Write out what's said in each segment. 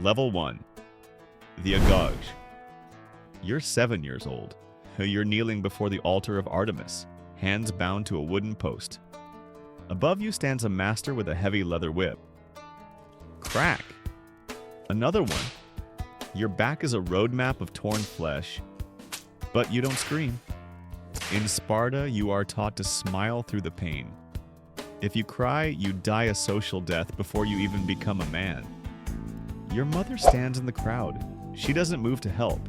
Level 1. The Agoge. You're 7 years old. You're kneeling before the altar of Artemis, hands bound to a wooden post. Above you stands a master with a heavy leather whip. Crack! Another one. Your back is a roadmap of torn flesh, but you don't scream. In Sparta, you are taught to smile through the pain. If you cry, you die a social death before you even become a man. Your mother stands in the crowd. She doesn't move to help.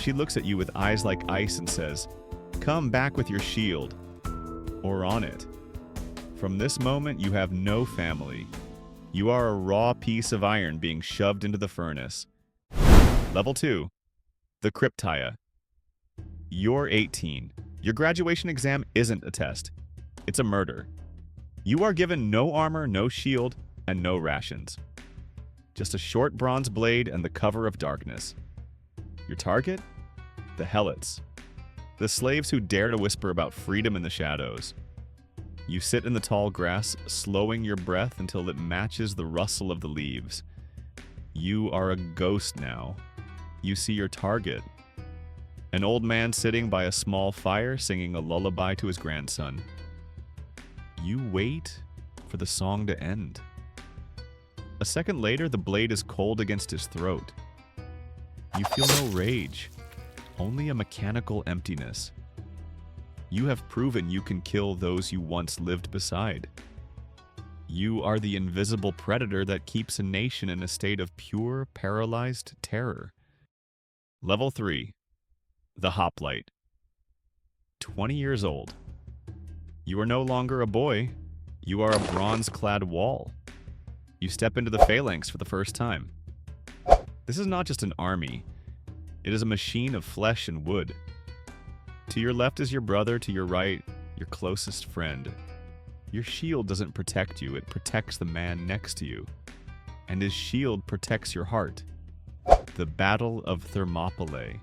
She looks at you with eyes like ice and says, "Come back with your shield," or on it. From this moment, you have no family. You are a raw piece of iron being shoved into the furnace. Level 2. The Krypteia. You're 18. Your graduation exam isn't a test. It's a murder. You are given no armor, no shield, and no rations. Just a short bronze blade and the cover of darkness. Your target? The helots. The slaves who dare to whisper about freedom in the shadows. You sit in the tall grass, slowing your breath until it matches the rustle of the leaves. You are a ghost now. You see your target. An old man sitting by a small fire singing a lullaby to his grandson. You wait for the song to end. A second later, the blade is cold against his throat. You feel no rage, only a mechanical emptiness. You have proven you can kill those you once lived beside. You are the invisible predator that keeps a nation in a state of pure, paralyzed terror. Level 3. The Hoplite. 20 years old. You are no longer a boy. You are a bronze-clad wall. You step into the phalanx for the first time. This is not just an army. It is a machine of flesh and wood. To your left is your brother, to your right, your closest friend. Your shield doesn't protect you, it protects the man next to you. And his shield protects your heart. The Battle of Thermopylae.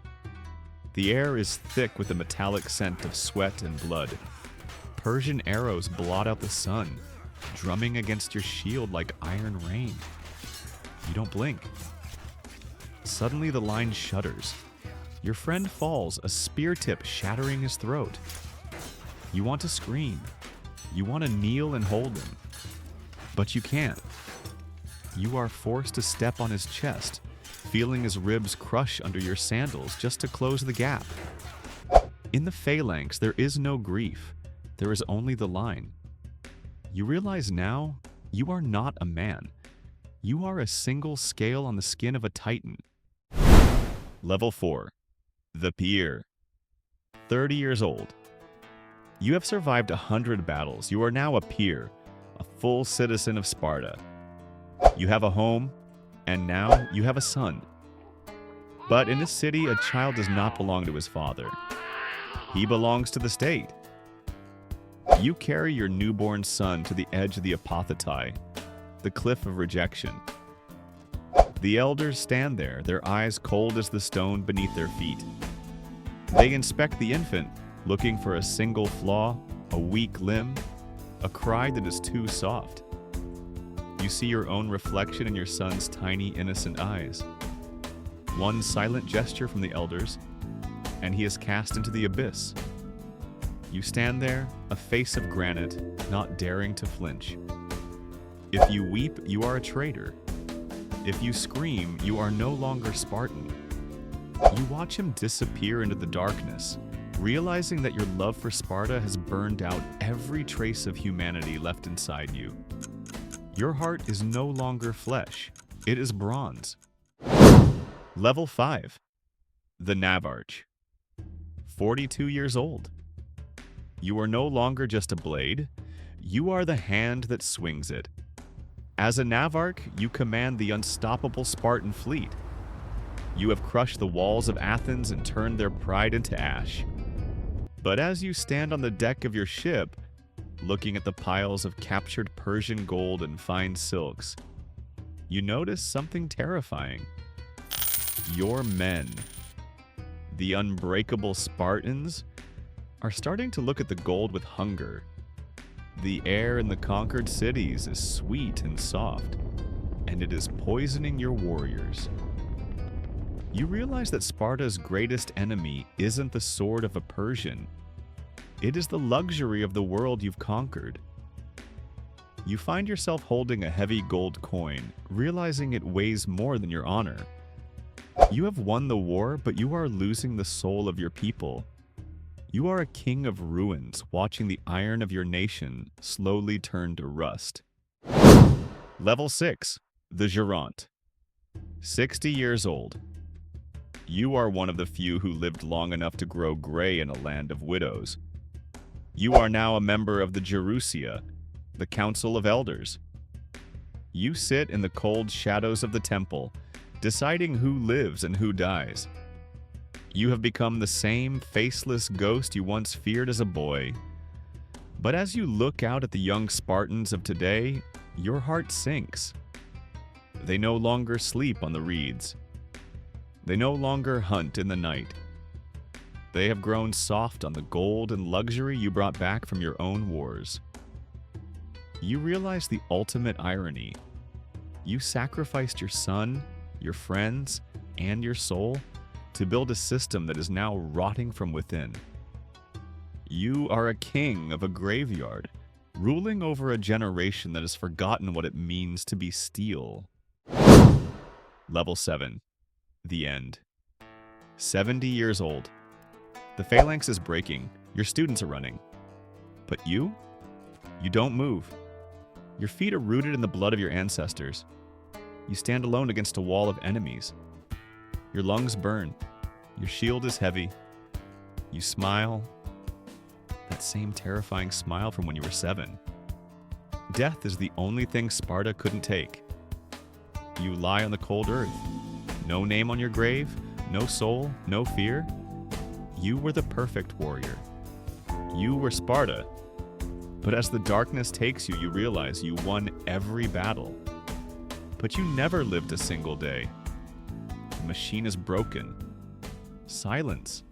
The air is thick with the metallic scent of sweat and blood. Persian arrows blot out the sun, drumming against your shield like iron rain. You don't blink. Suddenly the line shudders. Your friend falls, a spear tip shattering his throat. You want to scream. You want to kneel and hold him. But you can't. You are forced to step on his chest, feeling his ribs crush under your sandals just to close the gap. In the phalanx, there is no grief. There is only the line. You realize now, you are not a man. You are a single scale on the skin of a titan. Level 4. The Peer. 30 years old. You have survived 100 battles. You are now a peer, a full citizen of Sparta. You have a home, and now you have a son. But in this city, a child does not belong to his father. He belongs to the state. You carry your newborn son to the edge of the apotheti, the cliff of rejection. The elders stand there, their eyes cold as the stone beneath their feet. They inspect the infant, looking for a single flaw, a weak limb, a cry that is too soft. You see your own reflection in your son's tiny, innocent eyes. One silent gesture from the elders, and he is cast into the abyss. You stand there, a face of granite, not daring to flinch. If you weep, you are a traitor. If you scream, you are no longer Spartan. You watch him disappear into the darkness, realizing that your love for Sparta has burned out every trace of humanity left inside you. Your heart is no longer flesh, it is bronze. Level 5. The Navarch. 42 years old. You are no longer just a blade, you are the hand that swings it. As a Navarch, you command the unstoppable Spartan fleet. You have crushed the walls of Athens and turned their pride into ash. But as you stand on the deck of your ship, looking at the piles of captured Persian gold and fine silks, you notice something terrifying. Your men, the unbreakable Spartans, are starting to look at the gold with hunger. The air in the conquered cities is sweet and soft, and it is poisoning your warriors. You realize that Sparta's greatest enemy isn't the sword of a Persian. It is the luxury of the world you've conquered. You find yourself holding a heavy gold coin, realizing it weighs more than your honor. You have won the war, but you are losing the soul of your people. You are a king of ruins, watching the iron of your nation slowly turn to rust. Level 6. The Geront. 60 years old. You are one of the few who lived long enough to grow gray in a land of widows. You are now a member of the Gerousia, the Council of Elders. You sit in the cold shadows of the temple, deciding who lives and who dies. You have become the same faceless ghost you once feared as a boy. But as you look out at the young Spartans of today, your heart sinks. They no longer sleep on the reeds. They no longer hunt in the night. They have grown soft on the gold and luxury you brought back from your own wars. You realize the ultimate irony. You sacrificed your son, your friends, and your soul to build a system that is now rotting from within. You are a king of a graveyard, ruling over a generation that has forgotten what it means to be steel. Level 7. The end. 70 years old. The phalanx is breaking. Your students are running. But you? You don't move. Your feet are rooted in the blood of your ancestors. You stand alone against a wall of enemies. Your lungs burn. Your shield is heavy. You smile. That same terrifying smile from when you were 7. Death is the only thing Sparta couldn't take. You lie on the cold earth. No name on your grave, no soul, no fear. You were the perfect warrior. You were Sparta. But as the darkness takes you, you realize you won every battle. But you never lived a single day. The machine is broken. Silence.